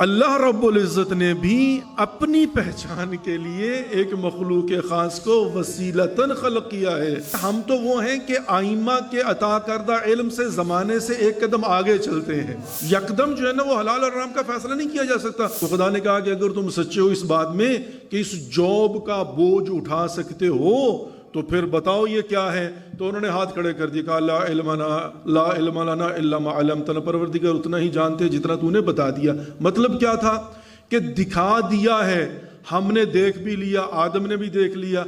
اللہ رب العزت نے بھی اپنی پہچان کے لیے ایک مخلوق خاص کو وسیلتاً خلق کیا ہے۔ ہم تو وہ ہیں کہ آئمہ کے عطا کردہ علم سے زمانے سے ایک قدم آگے چلتے ہیں، یکدم جو ہے نا وہ حلال اور حرام کا فیصلہ نہیں کیا جا سکتا۔ تو خدا نے کہا کہ اگر تم سچے ہو اس بات میں کہ اس جوب کا بوجھ اٹھا سکتے ہو تو پھر بتاؤ یہ کیا ہے۔ تو انہوں نے ہاتھ کھڑے کر دیا، کہا لا علم لنا الا ما علمتنا، پروردگار اتنا ہی جانتے جتنا تو نے بتا دیا۔ مطلب کیا تھا کہ دکھا دیا ہے، ہم نے دیکھ بھی لیا، آدم نے بھی دیکھ لیا۔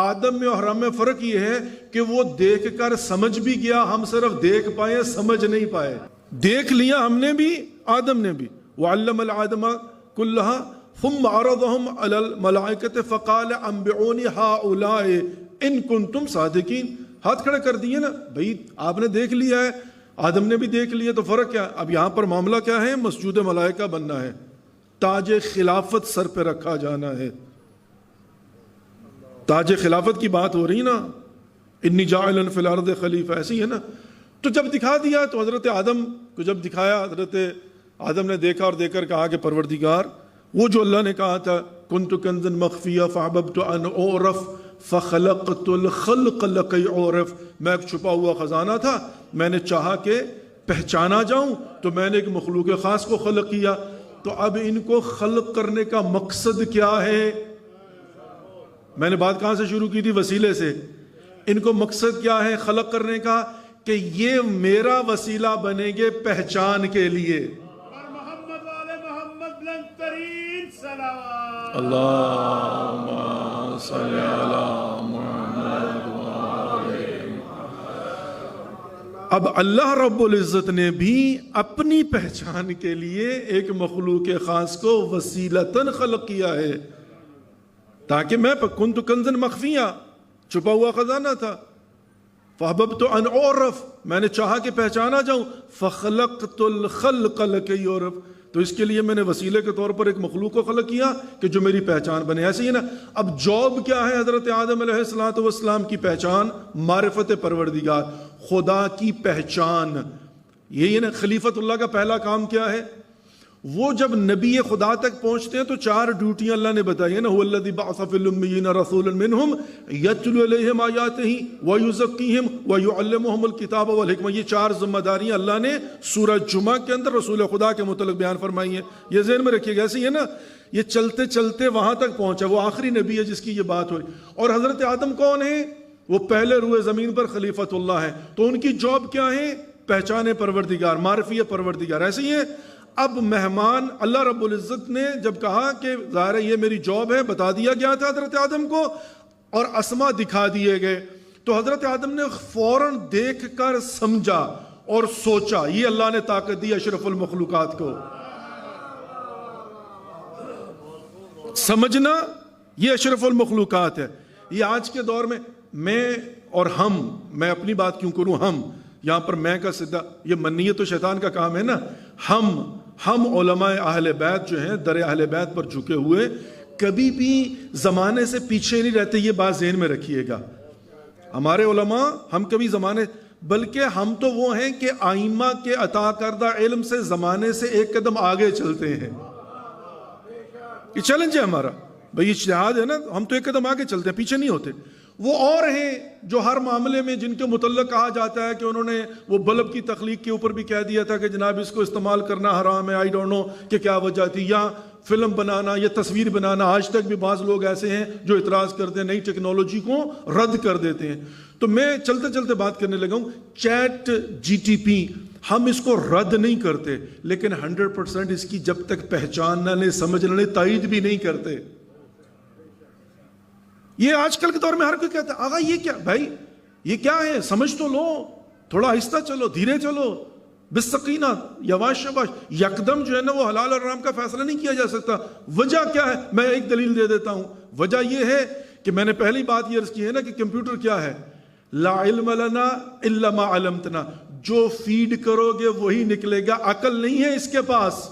آدم میں اور ہم میں فرق یہ ہے کہ وہ دیکھ کر سمجھ بھی گیا، ہم صرف دیکھ پائے سمجھ نہیں پائے۔ دیکھ لیا ہم نے بھی، آدم نے بھی۔ وعلم الآدم کلھا ثم عرضهم على الملائکۃ فقال انبئونی ہؤلاء ان کنتم صادقین۔ ہاتھ کھڑے کر دیے نا بھائی، آپ نے دیکھ لیا ہے، آدم نے بھی دیکھ لیا، تو فرق کیا؟ اب یہاں پر معاملہ کیا ہے؟ مسجود ملائکہ بننا ہے، تاج خلافت سر پہ رکھا جانا ہے۔ تاج خلافت کی بات ہو رہی نا، انی جاعل فی الارض خلیفہ، ایسی ہے نا۔ تو جب دکھا دیا تو حضرت آدم کو جب دکھایا، حضرت آدم نے دیکھا اور دیکھ کر کہا کہ پروردگار، وہ جو اللہ نے کہا تھا کنت کنزا مخفیا فاحببت ان اعرف فخلقت الخلق لکی اعرف، میں ایک چھپا ہوا خزانہ تھا، میں نے چاہا کہ پہچانا جاؤں تو میں نے ایک مخلوق خاص کو خلق کیا۔ تو اب ان کو خلق کرنے کا مقصد کیا ہے؟ میں نے بات کہاں سے شروع کی تھی؟ وسیلے سے۔ ان کو مقصد کیا ہے خلق کرنے کا؟ کہ یہ میرا وسیلہ بنیں گے پہچان کے لیے۔ اللہم صلی علی محمد۔ اب اللہ رب العزت نے بھی اپنی پہچان کے لیے ایک مخلوق خاص کو وسیلتاً خلق کیا ہے، تاکہ میں کنت کنزا مخفیا، چھپا ہوا خزانہ تھا، فاحببت ان اعرف، میں نے چاہا کہ پہچانا جاؤں، فخلقت الخلق لکی اعرف، تو اس کے لیے میں نے وسیلے کے طور پر ایک مخلوق کو خلق کیا کہ جو میری پہچان بنے۔ ایسے ہی نا، اب جوب کیا ہے؟ حضرت آدم علیہ السلام کی پہچان معرفت پروردگار، خدا کی پہچان۔ یہی نا خلیفت اللہ کا پہلا کام کیا ہے؟ وہ جب نبی خدا تک پہنچتے ہیں تو 4 ڈیوٹیاں اللہ نے بتائی ہیں نا، هو الذی بعث فی الامیین رسولا منہم یتلو علیہم آیاتہ ویزکیہم ویعلمہم الکتاب والحکمہ۔ یہ 4 ذمہ داریاں اللہ نے سورہ جمعہ کے اندر رسول خدا کے متعلق بیان فرمائی ہیں، یہ ذہن میں رکھیے گا۔ ایسے ہی ہے نا، یہ چلتے چلتے وہاں تک پہنچا، وہ آخری نبی ہے جس کی یہ بات ہوئی۔ اور حضرت آدم کون ہیں؟ وہ پہلے روئے زمین پر خلیفت اللہ ہے، تو ان کی جاب کیا ہے؟ پہچانے پروردگار، معرفی پروردگار۔ ایسے ہی ہے، اب مہمان اللہ رب العزت نے جب کہا کہ ظاہر ہے یہ میری جاب ہے، بتا دیا گیا تھا حضرت آدم کو، اور اسما دکھا دیے گئے، تو حضرت آدم نے فوراً دیکھ کر سمجھا اور سوچا۔ یہ اللہ نے طاقت دی اشرف المخلوقات کو، سمجھنا یہ اشرف المخلوقات ہے۔ یہ آج کے دور میں میں اور ہم، میں اپنی بات کیوں کروں ہم، یہاں پر میں کا صدہ، یہ منیت و شیطان کا کام ہے نا۔ ہم علماء اہل بیت جو ہیں، در اہل بیت پر جھکے ہوئے، کبھی بھی زمانے سے پیچھے نہیں رہتے، یہ بات ذہن میں رکھیے گا۔ ہمارے علماء، ہم کبھی زمانے، بلکہ ہم تو وہ ہیں کہ آئمہ کے عطا کردہ علم سے زمانے سے ایک قدم آگے چلتے ہیں۔ یہ چیلنج ہے ہمارا بھائی، اجتہاد ہے نا، ہم تو ایک قدم آگے چلتے ہیں، پیچھے نہیں ہوتے۔ وہ اور ہیں جو ہر معاملے میں جن کے متعلق کہا جاتا ہے کہ انہوں نے وہ بلب کی تخلیق کے اوپر بھی کہہ دیا تھا کہ جناب اس کو استعمال کرنا حرام ہے، آئی ڈونٹ نو کہ کیا وجہ تھی، یا فلم بنانا یا تصویر بنانا، آج تک بھی بعض لوگ ایسے ہیں جو اعتراض کرتے ہیں، نئی ٹیکنالوجی کو رد کر دیتے ہیں۔ تو میں چلتے چلتے بات کرنے لگا ہوں، چیٹ جی ٹی پی، ہم اس کو رد نہیں کرتے، لیکن 100% اس کی جب تک پہچان نہ لیں، سمجھ نہ لیں، تائید بھی نہیں کرتے۔ یہ آج کل کے دور میں ہر کوئی کہتا ہے آغا یہ کیا بھائی، یہ کیا ہے، سمجھ تو لو، تھوڑا آہستہ چلو، دھیرے چلو، بالسکینہ، یواش یواش، یکدم جو ہے نا وہ حلال اور حرام کا فیصلہ نہیں کیا جا سکتا۔ وجہ کیا ہے؟ میں ایک دلیل دے دیتا ہوں۔ وجہ یہ ہے کہ میں نے پہلی بات یہ عرض کی ہے نا کہ کمپیوٹر کیا ہے؟ لا علم لنا الا ما علمتنا، جو فیڈ کرو گے وہی نکلے گا، عقل نہیں ہے اس کے پاس۔